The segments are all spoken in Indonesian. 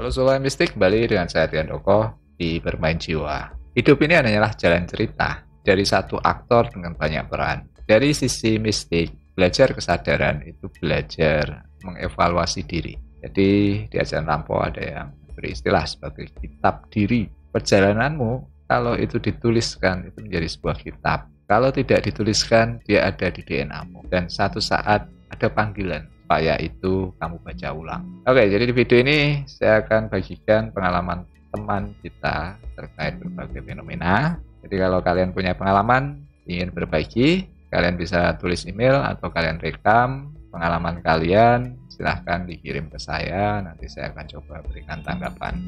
Halo Sobat Mistik, kembali dengan saya Tian Doko di Bermain Jiwa. Hidup ini hanyalah jalan cerita dari satu aktor dengan banyak peran. Dari sisi mistik, belajar kesadaran itu belajar mengevaluasi diri. Jadi di ajaran lampau ada yang beristilah sebagai kitab diri. Perjalananmu kalau itu dituliskan itu menjadi sebuah kitab. Kalau tidak dituliskan, dia ada di DNA-mu. Dan satu saat ada panggilan supaya itu kamu baca ulang. Oke, jadi di video ini saya akan bagikan pengalaman teman kita terkait berbagai fenomena. Jadi kalau kalian punya pengalaman, ingin berbagi, kalian bisa tulis email atau kalian rekam pengalaman kalian, silahkan dikirim ke saya, nanti saya akan coba berikan tanggapan.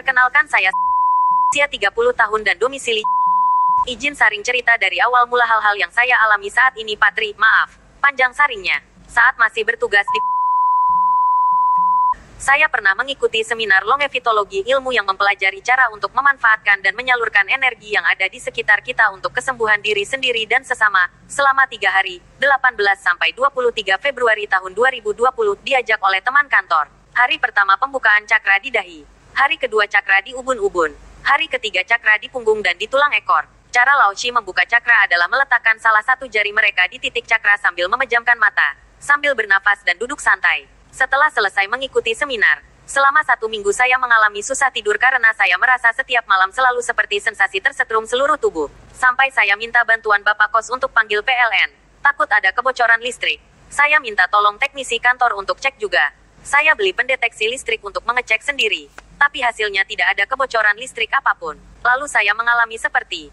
Kenalkan saya usia 30 tahun dan domisili. Izin saring cerita dari awal mula hal-hal yang saya alami saat ini Patri, maaf, panjang saringnya. Saat masih bertugas di saya pernah mengikuti seminar longevitologi, ilmu yang mempelajari cara untuk memanfaatkan dan menyalurkan energi yang ada di sekitar kita untuk kesembuhan diri sendiri dan sesama, selama 3 hari, 18-23 Februari tahun 2020, diajak oleh teman kantor. Hari pertama pembukaan cakra di dahi. Hari kedua cakra di ubun-ubun. Hari ketiga cakra di punggung dan di tulang ekor. Cara Lao Shi membuka cakra adalah meletakkan salah satu jari mereka di titik cakra sambil memejamkan mata, sambil bernafas dan duduk santai. Setelah selesai mengikuti seminar, selama 1 minggu saya mengalami susah tidur karena saya merasa setiap malam selalu seperti sensasi tersetrum seluruh tubuh. Sampai saya minta bantuan Bapak Kos untuk panggil PLN. Takut ada kebocoran listrik. Saya minta tolong teknisi kantor untuk cek juga. Saya beli pendeteksi listrik untuk mengecek sendiri. Tapi hasilnya tidak ada kebocoran listrik apapun. Lalu saya mengalami seperti,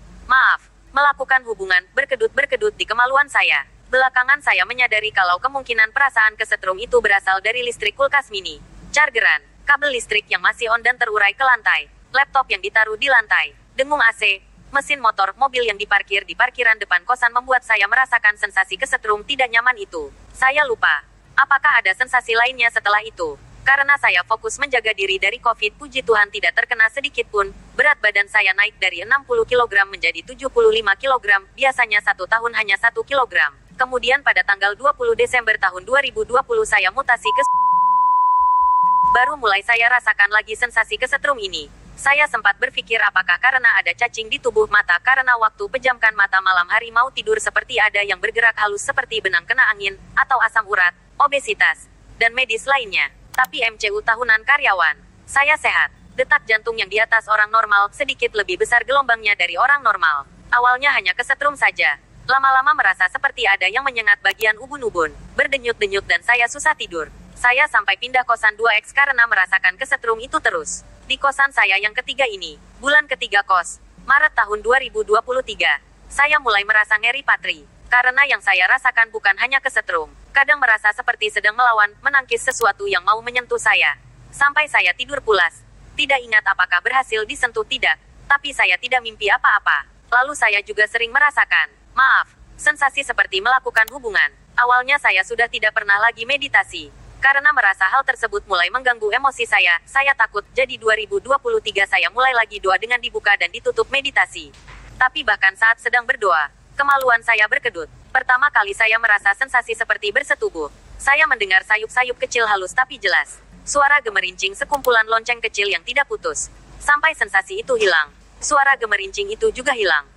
melakukan hubungan, berkedut-berkedut di kemaluan saya. Belakangan saya menyadari kalau kemungkinan perasaan kesetrum itu berasal dari listrik kulkas mini, chargeran, kabel listrik yang masih on dan terurai ke lantai, laptop yang ditaruh di lantai, dengung AC, mesin motor, mobil yang diparkir di parkiran depan kosan membuat saya merasakan sensasi kesetrum tidak nyaman itu. Saya lupa, apakah ada sensasi lainnya setelah itu? Karena saya fokus menjaga diri dari COVID, puji Tuhan tidak terkena sedikit pun. Berat badan saya naik dari 60 kg menjadi 75 kg, biasanya 1 tahun hanya 1 kg. Kemudian pada tanggal 20 Desember tahun 2020 saya mutasi ke baru mulai saya rasakan lagi sensasi kesetrum ini. Saya sempat berpikir apakah karena ada cacing di tubuh mata karena waktu pejamkan mata malam hari mau tidur seperti ada yang bergerak halus seperti benang kena angin, atau asam urat, obesitas, dan medis lainnya. Tapi MCU tahunan karyawan. Saya sehat. Detak jantung yang di atas orang normal, sedikit lebih besar gelombangnya dari orang normal. Awalnya hanya kesetrum saja. Lama-lama merasa seperti ada yang menyengat bagian ubun-ubun. Berdenyut-denyut dan saya susah tidur. Saya sampai pindah kosan 2X karena merasakan kesetrum itu terus. Di kosan saya yang ketiga ini, bulan ketiga kos, Maret tahun 2023, saya mulai merasa ngeri Patri. Karena yang saya rasakan bukan hanya kesetrum. Kadang merasa seperti sedang melawan, menangkis sesuatu yang mau menyentuh saya. Sampai saya tidur pulas. Tidak ingat apakah berhasil disentuh tidak. Tapi saya tidak mimpi apa-apa. Lalu saya juga sering merasakan, sensasi seperti melakukan hubungan. Awalnya saya sudah tidak pernah lagi meditasi. Karena merasa hal tersebut mulai mengganggu emosi saya takut. Jadi 2023 saya mulai lagi doa dengan dibuka dan ditutup meditasi. Tapi bahkan saat sedang berdoa, kemaluan saya berkedut. Pertama kali saya merasa sensasi seperti bersetubuh. Saya mendengar sayup-sayup kecil halus tapi jelas. Suara gemerincing sekumpulan lonceng kecil yang tidak putus. Sampai sensasi itu hilang, suara gemerincing itu juga hilang.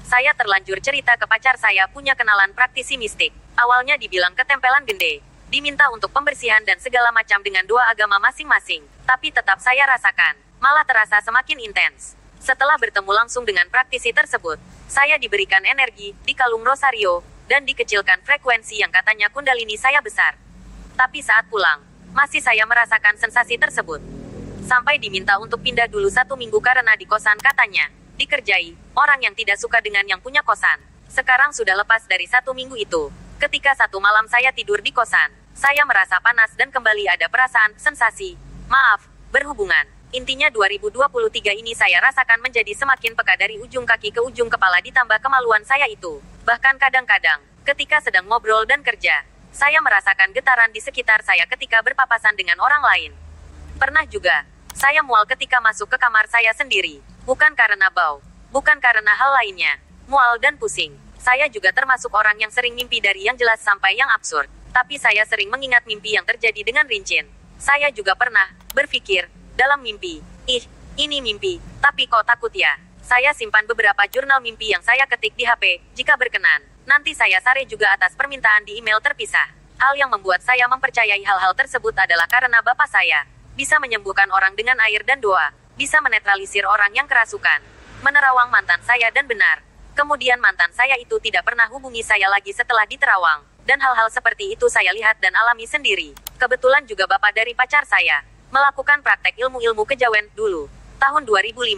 Saya terlanjur cerita ke pacar saya punya kenalan praktisi mistik. Awalnya dibilang ketempelan gende. Diminta untuk pembersihan dan segala macam dengan doa agama masing-masing. Tapi tetap saya rasakan, malah terasa semakin intens. Setelah bertemu langsung dengan praktisi tersebut, saya diberikan energi, dikalung rosario, dan dikecilkan frekuensi yang katanya kundalini saya besar. Tapi saat pulang, masih saya merasakan sensasi tersebut. Sampai diminta untuk pindah dulu 1 minggu karena di kosan katanya dikerjai orang yang tidak suka dengan yang punya kosan. Sekarang sudah lepas dari 1 minggu itu. Ketika satu malam saya tidur di kosan, Saya merasa panas dan kembali ada perasaan, sensasi. Maaf, berhubungan. Intinya 2023 ini saya rasakan menjadi semakin peka dari ujung kaki ke ujung kepala ditambah kemaluan saya itu. Bahkan kadang-kadang, ketika sedang ngobrol dan kerja, saya merasakan getaran di sekitar saya ketika berpapasan dengan orang lain. Pernah juga, saya mual ketika masuk ke kamar saya sendiri. Bukan karena bau, bukan karena hal lainnya. Mual dan pusing. Saya juga termasuk orang yang sering mimpi dari yang jelas sampai yang absurd. Tapi saya sering mengingat mimpi yang terjadi dengan rinci. Saya juga pernah berpikir, dalam mimpi, ini mimpi, tapi kok takut ya? Saya simpan beberapa jurnal mimpi yang saya ketik di HP, jika berkenan. Nanti saya share juga atas permintaan di email terpisah. Hal yang membuat saya mempercayai hal-hal tersebut adalah karena bapak saya bisa menyembuhkan orang dengan air dan doa, bisa menetralisir orang yang kerasukan, menerawang mantan saya dan benar. Kemudian mantan saya itu tidak pernah hubungi saya lagi setelah diterawang. Dan hal-hal seperti itu saya lihat dan alami sendiri. Kebetulan juga bapak dari pacar saya melakukan praktek ilmu-ilmu kejawen dulu. Tahun 2005.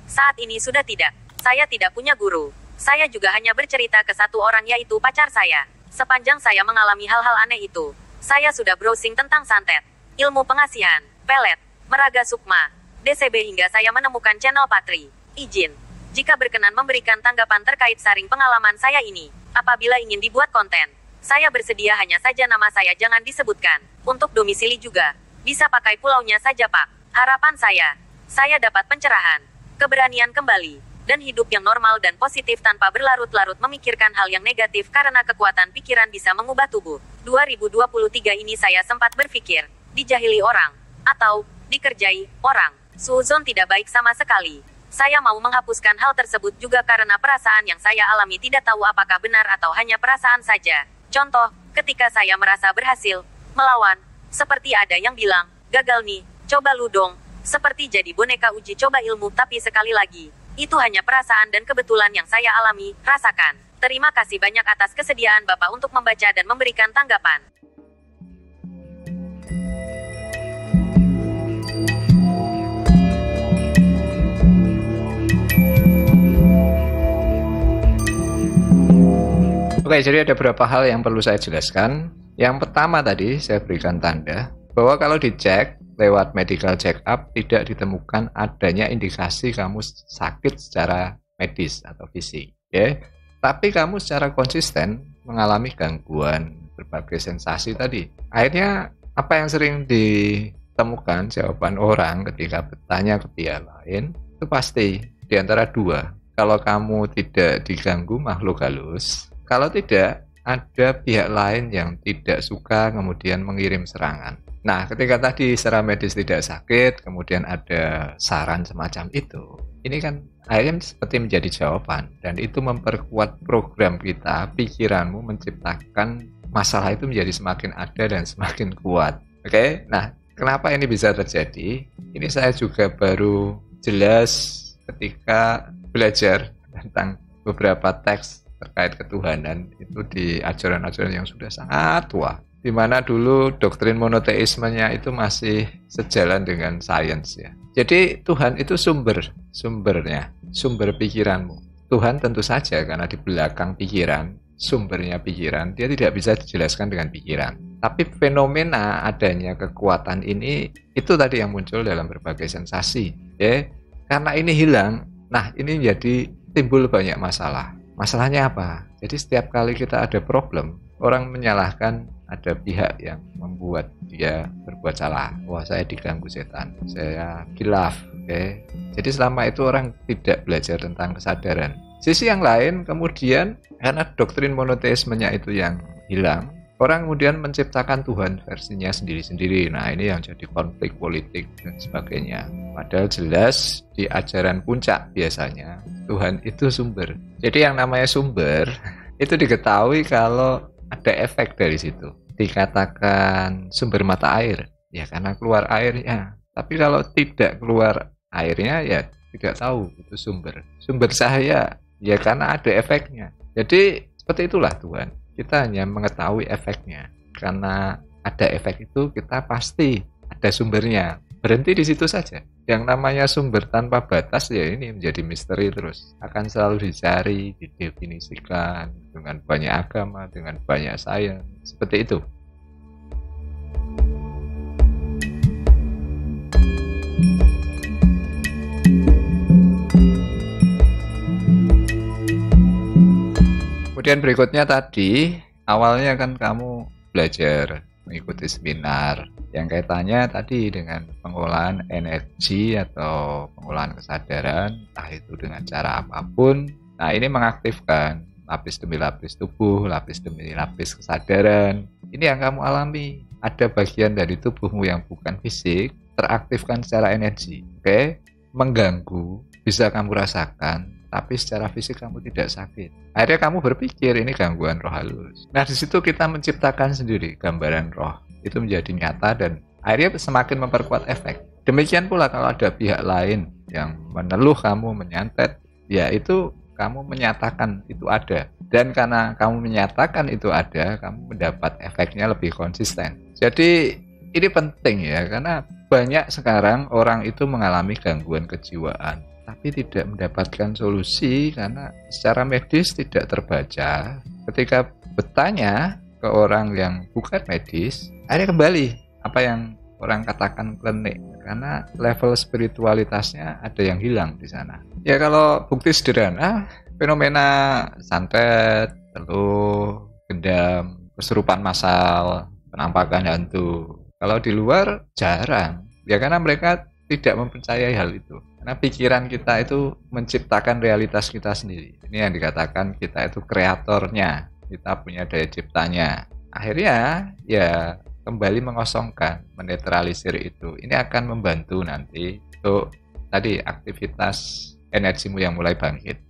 Saat ini sudah tidak. Saya tidak punya guru. Saya juga hanya bercerita ke satu orang yaitu pacar saya. Sepanjang saya mengalami hal-hal aneh itu, saya sudah browsing tentang santet, ilmu pengasihan, pelet, meraga sukma, DCB hingga saya menemukan channel Patri. Izin, jika berkenan memberikan tanggapan terkait sharing pengalaman saya ini, apabila ingin dibuat konten, saya bersedia, hanya saja nama saya jangan disebutkan. Untuk domisili juga, bisa pakai pulaunya saja Pak. Harapan saya dapat pencerahan, keberanian kembali, dan hidup yang normal dan positif tanpa berlarut-larut memikirkan hal yang negatif karena kekuatan pikiran bisa mengubah tubuh. 2023 ini saya sempat berpikir, dijahili orang, atau dikerjai orang. Suuzon tidak baik sama sekali. Saya mau menghapuskan hal tersebut juga karena perasaan yang saya alami tidak tahu apakah benar atau hanya perasaan saja. Contoh, ketika saya merasa berhasil melawan, seperti ada yang bilang, gagal nih, coba lu dong. Seperti jadi boneka uji coba ilmu, tapi sekali lagi, itu hanya perasaan dan kebetulan yang saya alami, rasakan. Terima kasih banyak atas kesediaan Bapak untuk membaca dan memberikan tanggapan. Oke, jadi ada beberapa hal yang perlu saya jelaskan. Yang pertama tadi, saya berikan tanda bahwa kalau dicek lewat medical check up, tidak ditemukan adanya indikasi kamu sakit secara medis atau fisik. Ya. Tapi kamu secara konsisten mengalami gangguan berbagai sensasi tadi. Akhirnya, apa yang sering ditemukan jawaban orang ketika bertanya ke pihak lain, itu pasti di antara dua. Kalau kamu tidak diganggu makhluk halus, kalau tidak, ada pihak lain yang tidak suka kemudian mengirim serangan. Nah, ketika tadi secara medis tidak sakit, kemudian ada saran semacam itu, ini kan akhirnya seperti menjadi jawaban. Dan itu memperkuat program kita, pikiranmu menciptakan masalah itu menjadi semakin ada dan semakin kuat. Oke? Nah, kenapa ini bisa terjadi? Ini saya juga baru jelas ketika belajar tentang beberapa teks terkait ketuhanan itu di ajaran-ajaran yang sudah sangat tua, di mana dulu doktrin monoteismenya itu masih sejalan dengan sains ya. Jadi Tuhan itu sumbernya, sumber pikiranmu. Tuhan tentu saja karena di belakang pikiran, sumbernya pikiran, dia tidak bisa dijelaskan dengan pikiran. Tapi fenomena adanya kekuatan ini, itu tadi yang muncul dalam berbagai sensasi. Ya. Karena ini hilang, nah ini jadi timbul banyak masalah. Masalahnya apa? Jadi setiap kali kita ada problem, orang menyalahkan ada pihak yang membuat dia berbuat salah. Wah, saya diganggu setan, saya khilaf. Okay? Jadi selama itu orang tidak belajar tentang kesadaran. Sisi yang lain kemudian karena doktrin monoteismenya itu yang hilang, orang kemudian menciptakan Tuhan versinya sendiri-sendiri. Nah, ini yang jadi konflik politik dan sebagainya. Padahal jelas di ajaran puncak biasanya Tuhan itu sumber. Jadi yang namanya sumber itu diketahui kalau ada efek dari situ. Dikatakan sumber mata air, ya karena keluar airnya. Tapi kalau tidak keluar airnya, ya tidak tahu itu sumber. Sumber cahaya, ya karena ada efeknya. Jadi seperti itulah Tuhan. Kita hanya mengetahui efeknya. Karena ada efek itu, kita pasti ada sumbernya. Berhenti di situ saja. Yang namanya sumber tanpa batas ya ini menjadi misteri terus. Akan selalu dicari, didefinisikan dengan banyak agama, dengan banyak sains. Seperti itu. Kemudian berikutnya tadi, awalnya kan kamu belajar mengikuti seminar yang kaitannya tadi dengan pengolahan energi atau pengolahan kesadaran, entah itu dengan cara apapun. Nah, ini mengaktifkan lapis demi lapis tubuh, lapis demi lapis kesadaran. Ini yang kamu alami. Ada bagian dari tubuhmu yang bukan fisik teraktifkan secara energi, oke? Mengganggu, bisa kamu rasakan, tapi secara fisik kamu tidak sakit. Akhirnya kamu berpikir ini gangguan roh halus. Nah, di situ kita menciptakan sendiri gambaran roh. Itu menjadi nyata dan akhirnya semakin memperkuat efek. Demikian pula kalau ada pihak lain yang meneluh kamu, menyantet, ya itu kamu menyatakan itu ada. Dan karena kamu menyatakan itu ada, kamu mendapat efeknya lebih konsisten. Jadi ini penting ya, karena banyak sekarang orang itu mengalami gangguan kejiwaan tapi tidak mendapatkan solusi karena secara medis tidak terbaca. Ketika bertanya ke orang yang bukan medis, akhirnya kembali apa yang orang katakan klinik, karena level spiritualitasnya ada yang hilang di sana. Ya kalau bukti sederhana, fenomena santet, teluh, gendam, kesurupan massal, penampakan hantu. Kalau di luar jarang, ya karena mereka tidak mempercayai hal itu. Karena pikiran kita itu menciptakan realitas kita sendiri. Ini yang dikatakan kita itu kreatornya, kita punya daya ciptanya. Akhirnya ya kembali mengosongkan, menetralisir itu. Ini akan membantu nanti untuk tadi aktivitas energimu yang mulai bangkit.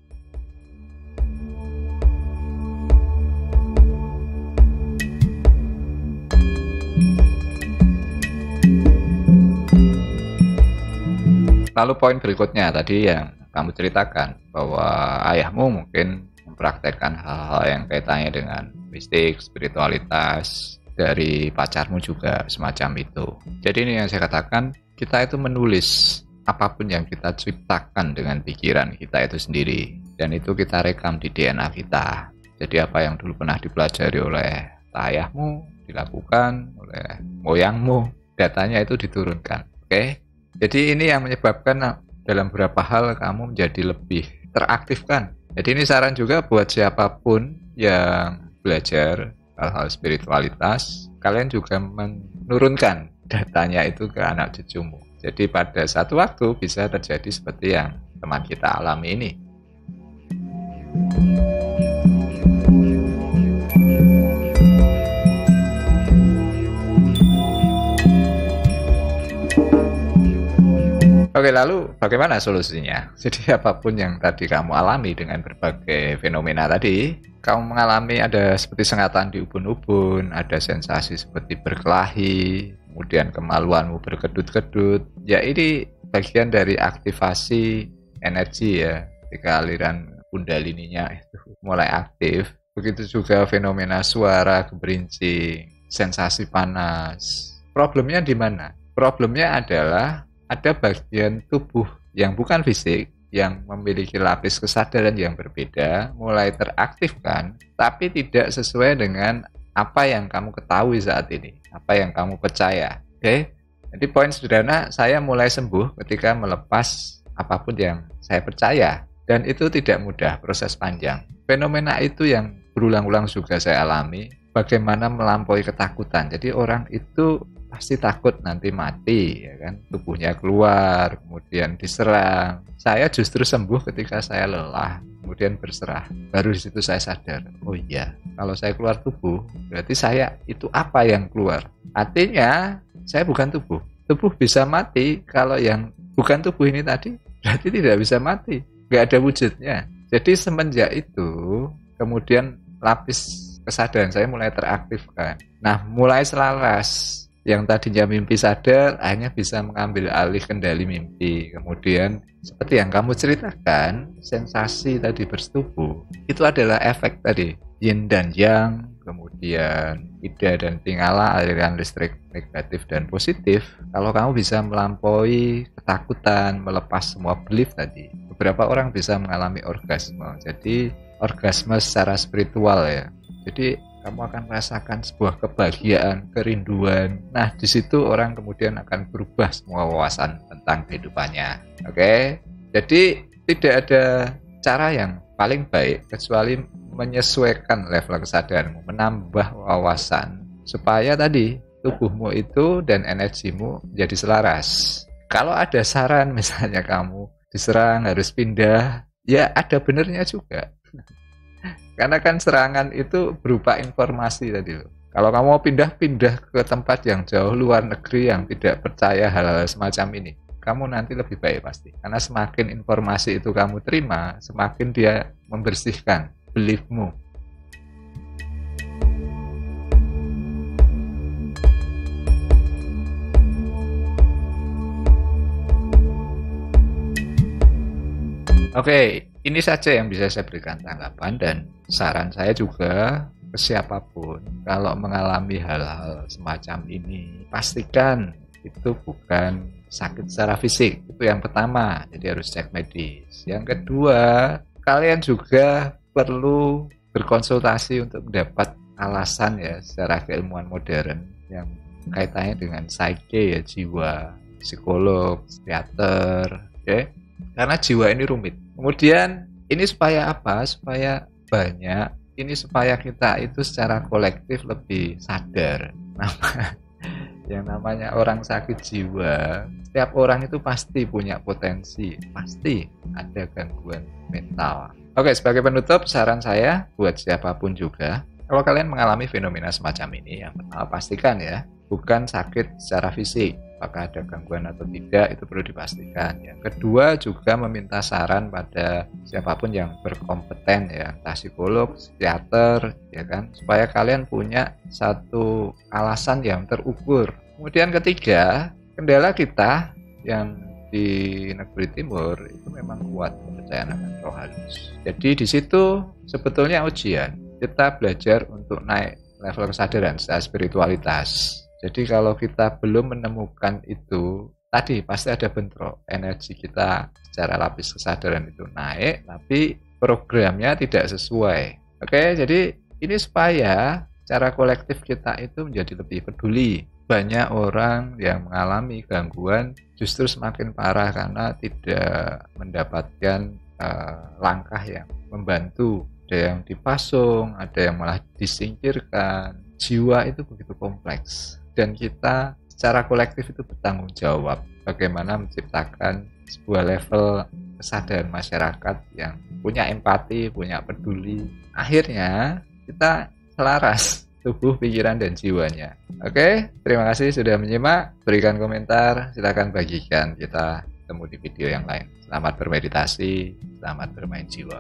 Lalu poin berikutnya tadi yang kamu ceritakan bahwa ayahmu mungkin mempraktekkan hal-hal yang kaitannya dengan mistik, spiritualitas, dari pacarmu juga semacam itu. Jadi ini yang saya katakan, kita itu menulis apapun yang kita ciptakan dengan pikiran kita itu sendiri, dan itu kita rekam di DNA kita. Jadi apa yang dulu pernah dipelajari oleh ayahmu, dilakukan oleh moyangmu, datanya itu diturunkan. Oke? Jadi ini yang menyebabkan dalam beberapa hal kamu menjadi lebih teraktifkan. Jadi ini saran juga buat siapapun yang belajar hal-hal spiritualitas, kalian juga menurunkan datanya itu ke anak cucumu. Jadi pada satu waktu bisa terjadi seperti yang teman kita alami ini. Oke, lalu bagaimana solusinya? Jadi apapun yang tadi kamu alami dengan berbagai fenomena tadi, kamu mengalami ada seperti sengatan di ubun-ubun, ada sensasi seperti berkelahi, kemudian kemaluanmu berkedut-kedut. Ya ini bagian dari aktivasi energi ya, ketika aliran kundalininya itu mulai aktif. Begitu juga fenomena suara, geberincing, sensasi panas. Problemnya di mana? Problemnya adalah ada bagian tubuh yang bukan fisik, yang memiliki lapis kesadaran yang berbeda, mulai teraktifkan, tapi tidak sesuai dengan apa yang kamu ketahui saat ini, apa yang kamu percaya. Oke? Jadi poin sederhana, saya mulai sembuh ketika melepas apapun yang saya percaya, dan itu tidak mudah, proses panjang. Fenomena itu yang berulang-ulang juga saya alami, bagaimana melampaui ketakutan. Jadi orang itu pasti takut nanti mati, ya kan? Tubuhnya keluar, kemudian diserang. Saya justru sembuh ketika saya lelah, kemudian berserah. Baru di situ saya sadar, oh iya, kalau saya keluar tubuh, berarti saya itu apa yang keluar? Artinya, saya bukan tubuh. Tubuh bisa mati, kalau yang bukan tubuh ini tadi, berarti tidak bisa mati. Nggak ada wujudnya. Jadi semenjak itu, kemudian lapis kesadaran saya mulai teraktifkan. Nah, mulai selaras. Yang tadinya mimpi sadar hanya bisa mengambil alih kendali mimpi. Kemudian seperti yang kamu ceritakan, sensasi tadi bersetubuh, itu adalah efek tadi yin dan yang, kemudian ida dan pingala, aliran listrik negatif dan positif. Kalau kamu bisa melampaui ketakutan, melepas semua belief tadi, beberapa orang bisa mengalami orgasme. Jadi orgasme secara spiritual ya. Jadi kamu akan merasakan sebuah kebahagiaan, kerinduan. Nah, di situ orang kemudian akan berubah semua wawasan tentang kehidupannya. Oke? Jadi tidak ada cara yang paling baik kecuali menyesuaikan level kesadaranmu, menambah wawasan supaya tadi tubuhmu itu dan energimu jadi selaras. Kalau ada saran misalnya kamu diserang harus pindah, ya ada benernya juga. Karena kan serangan itu berupa informasi tadi loh. Kalau kamu mau pindah ke tempat yang jauh luar negeri yang tidak percaya hal-hal semacam ini, kamu nanti lebih baik pasti. Karena semakin informasi itu kamu terima, semakin dia membersihkan beliefmu. Oke, ini saja yang bisa saya berikan tanggapan dan saran saya juga ke siapapun. Kalau mengalami hal-hal semacam ini, pastikan itu bukan sakit secara fisik. Itu yang pertama, jadi harus cek medis. Yang kedua, kalian juga perlu berkonsultasi untuk mendapat alasan ya secara keilmuan modern yang kaitannya dengan psyche ya, jiwa, psikolog, psikiater, oke? Karena jiwa ini rumit. Kemudian ini supaya apa? Supaya banyak. Ini supaya kita itu secara kolektif lebih sadar. Yang namanya orang sakit jiwa, setiap orang itu pasti punya potensi, pasti ada gangguan mental. Oke, sebagai penutup, saran saya buat siapapun juga, kalau kalian mengalami fenomena semacam ini, yang pertama pastikan ya, bukan sakit secara fisik. Apakah ada gangguan atau tidak, itu perlu dipastikan. Yang kedua juga meminta saran pada siapapun yang berkompeten ya, entah psikolog, psikiater, ya kan, supaya kalian punya satu alasan yang terukur. Kemudian ketiga, kendala kita yang di negeri timur itu memang kuat kepercayaan akan roh halus. Jadi di situ sebetulnya ujian. Kita belajar untuk naik level kesadaran secara spiritualitas. Jadi kalau kita belum menemukan itu, tadi pasti ada bentrok. Energi kita secara lapis kesadaran itu naik, tapi programnya tidak sesuai. Oke, jadi ini supaya secara kolektif kita itu menjadi lebih peduli. Banyak orang yang mengalami gangguan justru semakin parah karena tidak mendapatkan langkah yang membantu. Ada yang dipasung, ada yang malah disingkirkan. Jiwa itu begitu kompleks. Dan kita secara kolektif itu bertanggung jawab bagaimana menciptakan sebuah level kesadaran masyarakat yang punya empati, punya peduli. Akhirnya kita selaras tubuh, pikiran, dan jiwanya. Oke, terima kasih sudah menyimak. Berikan komentar, silakan bagikan. Kita ketemu di video yang lain. Selamat bermeditasi, selamat bermain jiwa.